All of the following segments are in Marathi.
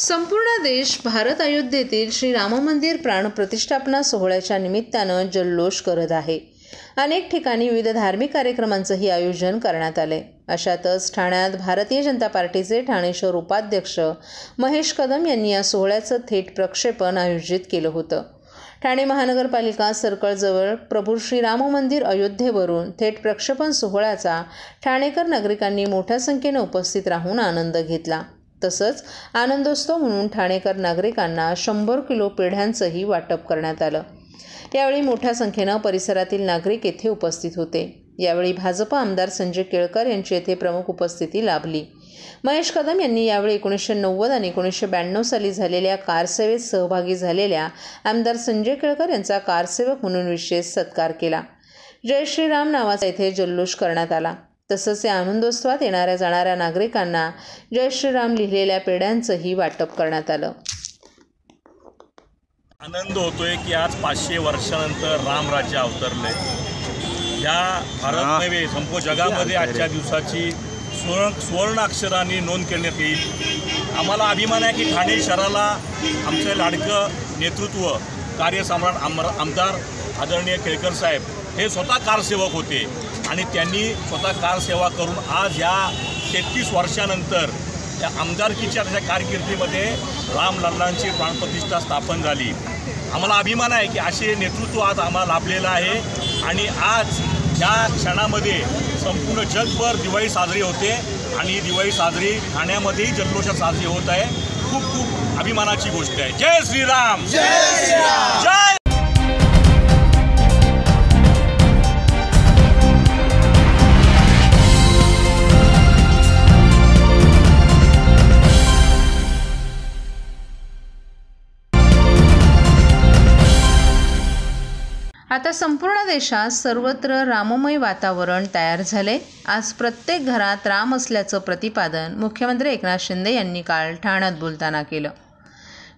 संपूर्ण देश भारत अयोध्येतील श्री राम मंदिर प्राणप्रतिष्ठापना सोहळ्याच्या निमित्तानं जल्लोष करत आहे। अनेक ठिकाणी विविध धार्मिक कार्यक्रमांचंही आयोजन करण्यात आले। अशातच ठाण्यात भारतीय जनता पार्टीचे ठाणे शहर उपाध्यक्ष महेश कदम यांनी या सोहळ्याचं थेट प्रक्षेपण आयोजित केलं होतं। ठाणे महानगरपालिका सर्कलजवळ प्रभू श्री राम मंदिर अयोध्येवरून थेट प्रक्षेपण सोहळ्याचा ठाणेकर नागरिकांनी मोठ्या संख्येने उपस्थित राहून आनंद घेतला। तसंच आनंदोत्सव म्हणून ठाणेकर नागरिकांना 100 किलो पेढ्यांचंही वाटप करण्यात आलं। यावेळी मोठ्या संख्येनं परिसरातील नागरिक येथे उपस्थित होते। यावेळी भाजप आमदार संजय केळकर यांची येथे प्रमुख उपस्थिती लाभली। महेश कदम यांनी यावेळी 1990 आणि 1992 साली झालेल्या कारसेवेत सहभागी झालेल्या आमदार संजय केळकर यांचा कारसेवक म्हणून विशेष सत्कार केला। जय श्रीराम नावाचा येथे जल्लोष करण्यात आला। तसंच या आनंदोत्सवात येणाऱ्या जाणाऱ्या नागरिकांना जय श्रीराम लिहिलेल्या पेढ्यांचंही वाटप करण्यात आलं। आनंद होतोय की आज 500 वर्षानंतर रामराज्य अवतरले। या भारत नव्हे संपूर्ण जगामध्ये आजच्या दिवसाची सुवर्ण अक्षरांनी नोंद करण्यात येईल। आम्हाला अभिमान आहे की ठाणे शहराला आमचं लाडकं नेतृत्व कार्यसम्राट आमदार आदरणीय केळकर साहेब हे स्वतः कारसेवक होते आणि त्यांनी स्वतः कारसेवा करून आज या 33 वर्षानंतर त्या आमदारकीच्या त्याच्या कारकिर्दीमध्ये रामलल्लांची प्राणप्रतिष्ठा स्थापन झाली। आम्हाला अभिमान आहे की असे नेतृत्व आज आम्हाला लाभलेलं आहे आणि आज या क्षणामध्ये संपूर्ण जगभर दिवाळी साजरी होते आणि ही दिवाळी साजरी ठाण्यामध्येही जल्लोषात साजरी होत आहे। खूप खूप अभिमानाची गोष्ट आहे। जय श्रीराम, जय श्रीराम, जय। आता संपूर्ण देशात सर्वत्र राममय वातावरण तयार झाले। आज प्रत्येक घरात राम असल्याचं प्रतिपादन मुख्यमंत्री एकनाथ शिंदे यांनी काल ठाण्यात बोलताना केलं।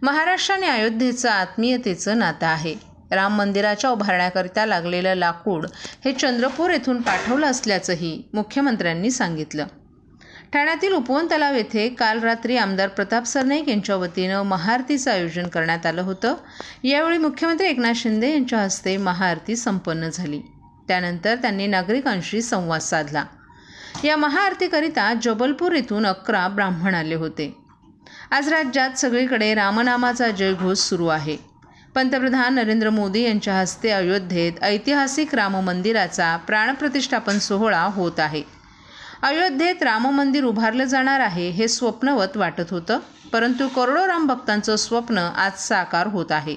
महाराष्ट्र आणि अयोध्येचं आत्मीयतेचं नातं आहे। राम मंदिराच्या उभारण्याकरिता लागलेलं लाकूड हे चंद्रपूर येथून पाठवलं असल्याचंही मुख्यमंत्र्यांनी सांगितलं। ठाण्यातील उपवन तलाव येथे काल रात्री आमदार प्रताप सरनाईक यांच्या वतीनं महाआरतीचं आयोजन करण्यात आलं होतं। यावेळी मुख्यमंत्री एकनाथ शिंदे यांच्या हस्ते महाआरती संपन्न झाली। त्यानंतर त्यांनी नागरिकांशी संवाद साधला। या महाआरतीकरिता जबलपूर येथून 11 ब्राह्मण आले होते। आज राज्यात सगळीकडे रामनामाचा जयघोष सुरू आहे। पंतप्रधान नरेंद्र मोदी यांच्या हस्ते अयोध्येत ऐतिहासिक राम मंदिराचा प्राणप्रतिष्ठापन सोहळा होत आहे। अयोध्येत राम मंदिर उभारलं जाणार आहे हे स्वप्नवत वाटत होतं, परंतु करोडो राम भक्तांचं स्वप्न आज साकार होत आहे।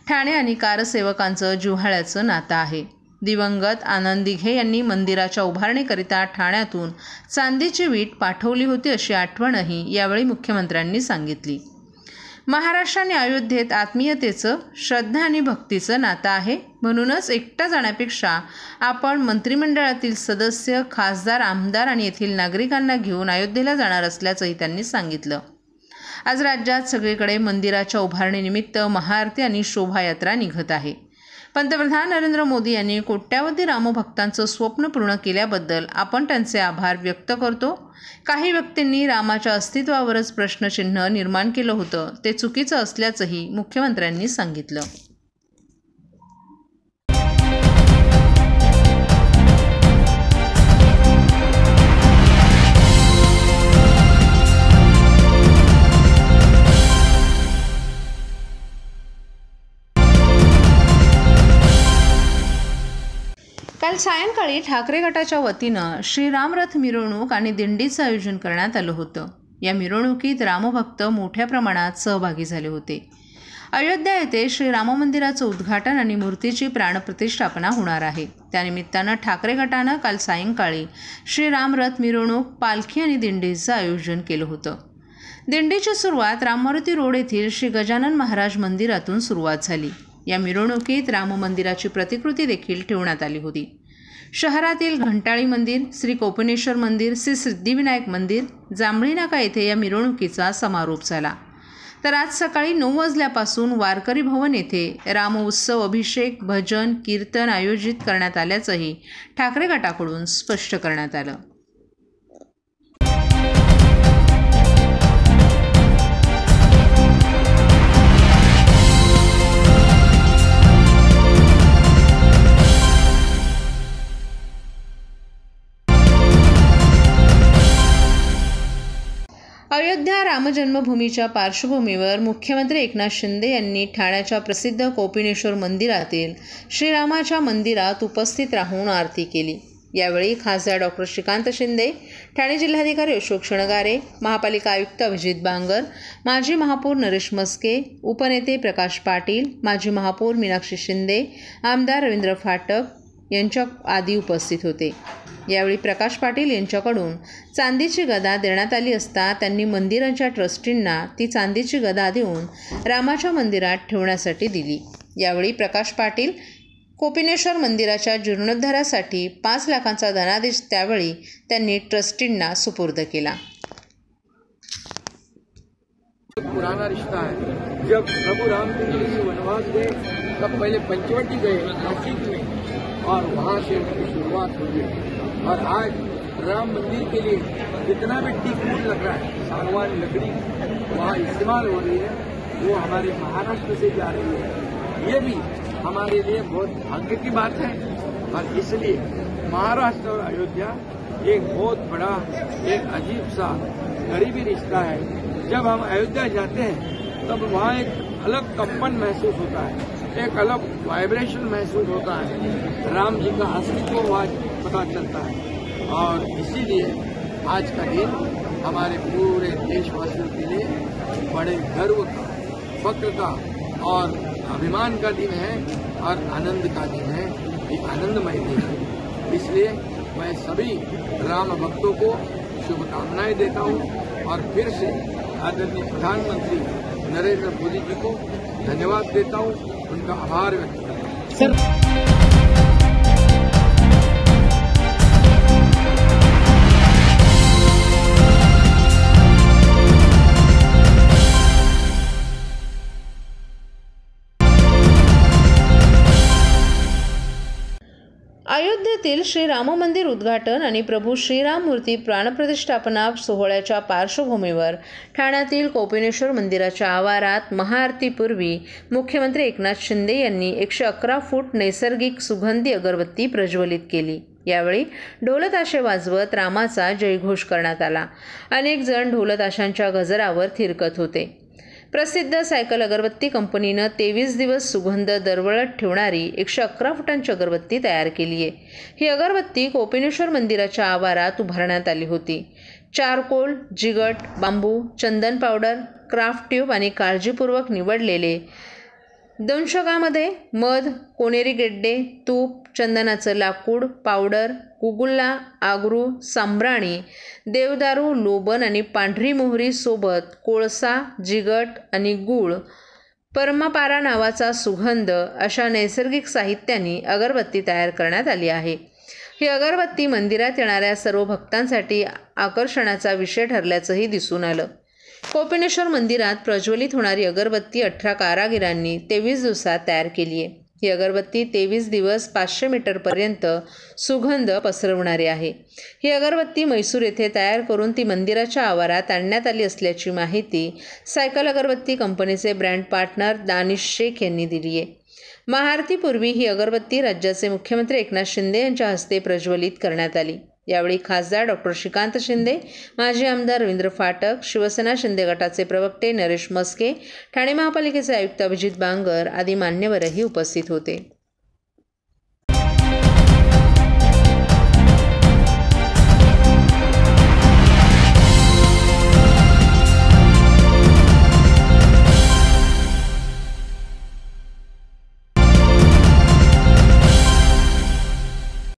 ठाणे आणि कारसेवकांचं जिव्हाळ्याचं नातं आहे। दिवंगत आनंद दिघे यांनी मंदिराच्या उभारणीकरिता ठाण्यातून चांदीची वीट पाठवली होती अशी आठवणही यावेळी मुख्यमंत्र्यांनी सांगितली। महाराष्ट्र आणि अयोध्येत आत्मीयतेचं, श्रद्धा आणि भक्तीचं नातं आहे। म्हणूनच एकटा जाण्यापेक्षा आपण मंत्रिमंडळातील सदस्य, खासदार, आमदार आणि येथील नागरिकांना घेऊन अयोध्येला जाणार असल्याचंही त्यांनी सांगितलं। आज राज्यात सगळीकडे मंदिराच्या उभारणीनिमित्त महाआरती आणि शोभायात्रा निघत आहे। पंतप्रधान नरेंद्र मोदी यांनी कोट्यावधी रामभक्तांचं स्वप्न पूर्ण केल्याबद्दल आपण त्यांचे आभार व्यक्त करतो। काही व्यक्तींनी रामाच्या अस्तित्वावरच प्रश्नचिन्ह निर्माण केलं होतं, ते चुकीचं असल्याचंही मुख्यमंत्र्यांनी सांगितलं। काल सायंकाळी ठाकरे गटाच्या वतीनं श्रीराम रथ मिरवणूक आणि दिंडीचं आयोजन करण्यात आलं होतं। या मिरवणुकीत रामभक्त मोठ्या प्रमाणात सहभागी झाले होते। अयोध्या येथे श्रीराम मंदिराचं उद्घाटन आणि मूर्तीची प्राणप्रतिष्ठापना होणार आहे। त्यानिमित्तानं ठाकरे गटानं काल सायंकाळी श्रीराम रथ मिरवणूक, पालखी आणि दिंडीचं आयोजन केलं होतं। दिंडीची सुरुवात राममारुती रोड येथील श्री गजानन महाराज मंदिरातून सुरुवात झाली। या मिरवणुकीत राम मंदिराची प्रतिकृती देखील ठेवण्यात आली होती। शहरातील घंटाळी मंदिर, श्री कोपनेश्वर मंदिर, श्री सिद्धिविनायक मंदिर, जांभळी नाका येथे या मिरवणुकीचा समारोप झाला। तर आज सकाळी 9 वाजल्यापासून वारकरी भवन येथे राम उत्सव, अभिषेक, भजन, कीर्तन आयोजित करण्यात आल्याचंही ठाकरे गटाकडून स्पष्ट करण्यात आलं। अयोध्या रामजन्मभूमीच्या पार्श्वभूमीवर मुख्यमंत्री एकनाथ शिंदे यांनी ठाण्याच्या प्रसिद्ध कोपिनेश्वर मंदिरातील श्रीरामाच्या मंदिरात उपस्थित राहून आरती केली। यावेळी खासदार डॉक्टर श्रीकांत शिंदे, ठाणे जिल्हाधिकारी अशोक क्षणगारे, महापालिका आयुक्त अभिजित बांगर, माजी महापौर नरेश मस्के, उपनेते प्रकाश पाटील, माजी महापौर मीनाक्षी शिंदे, आमदार रवींद्र फाटक यांच्या आदी उपस्थित होते। यावेळी प्रकाश पाटील यांच्याकडून चांदीची गदा देण्यात आली असता त्यांनी मंदिराच्या ट्रस्टींना ती चांदीची गदा देऊन रामाच्या मंदिरात ठेवण्यासाठी दिली। यावेळी प्रकाश पाटील कोपिनेश्वर मंदिराच्या जीर्णोद्धारासाठी 5 लाखांचा धनादेश त्यावेळी त्यांनी ट्रस्टींना सुपूर्द केला। पुराना रिश्ता है। जब प्रभु रामचंद्र जी वनवास गए तब पहले पंचवटी गए नासिक में और वहां से उनकी शुरुआत हुई और आज राम मंदिर के लिए जितना भी टीकूट लग रहा है, सागवान लकड़ी वहाँ इस्तेमाल हो रही है, वो हमारे महाराष्ट्र से जा रही है। ये भी हमारे लिए बहुत भाग्य की बात है और इसलिए महाराष्ट्र और अयोध्या एक बहुत बड़ा एक अजीब सा करीबी रिश्ता है। जब हम अयोध्या जाते हैं तब वहाँ एक अलग कंपन महसूस होता है, एक अलग वाइब्रेशन महसूस होता है, राम जी का अस्तित्व वहाँ पता चलता है और इसीलिए आज का दिन हमारे पूरे देशवासियों के लिए बड़े गर्व का, फक्र का और अभिमान का दिन है और आनंद का दिन है, ये आनंदमय दिन है। इसलिए मैं सभी राम भक्तों को शुभकामनाएं देता हूं और फिर से आदरणीय प्रधानमंत्री नरेंद्र मोदी जी को धन्यवाद देता हूं, उनका आभार व्यक्त करता हूं। अयोध्येतील श्रीराम मंदिर उद्घाटन आणि प्रभू श्रीराम मूर्ती प्राणप्रतिष्ठापना सोहळ्याच्या पार्श्वभूमीवर ठाण्यातील कोपिनेश्वर मंदिराच्या आवारात महाआरतीपूर्वी मुख्यमंत्री एकनाथ शिंदे यांनी 111 फूट नैसर्गिक सुगंधी अगरबत्ती प्रज्वलित केली। यावेळी ढोलताशे वाजवत रामाचा जयघोष करण्यात आला। अनेक जण ढोलताशांच्या गजरावर थिरकत होते। प्रसिद्ध सायकल अगरबत्ती कंपनीनं 23 दिवस सुगंध दरवळत ठेवणारी 111 फुटांची अगरबत्ती तयार केली आहे। ही अगरबत्ती कोपिनेश्वर मंदिराच्या आवारात उभारण्यात आली होती। चारकोल, जिगट, बांबू, चंदन पावडर, क्राफ्ट ट्यूब आणि काळजीपूर्वक निवडलेले दंशकामध्ये मध, कोनेरी गेड्डे, तूप, चंदनाचं लाकूड, पावडर, गुगुल्ला, आगरू, सांब्राणी, देवदारू, लोबन आणि पांढरी मोहरी सोबत कोळसा, जिगट आणि गूळ, परमापारा नावाचा सुगंध अशा नैसर्गिक साहित्याने अगरबत्ती तयार करण्यात आली आहे। ही अगरबत्ती मंदिरात येणाऱ्या सर्व भक्तांसाठी आकर्षणाचा विषय ठरल्याचंही दिसून आलं। कोपिनेश्वर मंदिरात प्रज्वलित होणारी अगरबत्ती 18 कारागिरांनी 23 दिवसात तयार केली आहे। ही अगरबत्ती 23 दिवस 500 मीटरपर्यंत सुगंध पसरवणारी आहे। ही अगरबत्ती म्हैसूर येथे तयार करून ती मंदिराच्या आवारात आणण्यात आली असल्याची माहिती सायकल अगरबत्ती कंपनीचे ब्रँड पार्टनर दानिश शेख यांनी दिली आहे। महाआरतीपूर्वी ही अगरबत्ती राज्याचे मुख्यमंत्री एकनाथ शिंदे यांच्या हस्ते प्रज्वलित करण्यात आली। यावेळी खासदार डॉक्टर श्रीकांत शिंदे, माजी आमदार रवींद्र फाटक, शिवसेना शिंदे गटाचे प्रवक्ते नरेश मस्के, ठाणे महापालिकेचे आयुक्त अभिजित बांगर आदी मान्यवरही उपस्थित होते।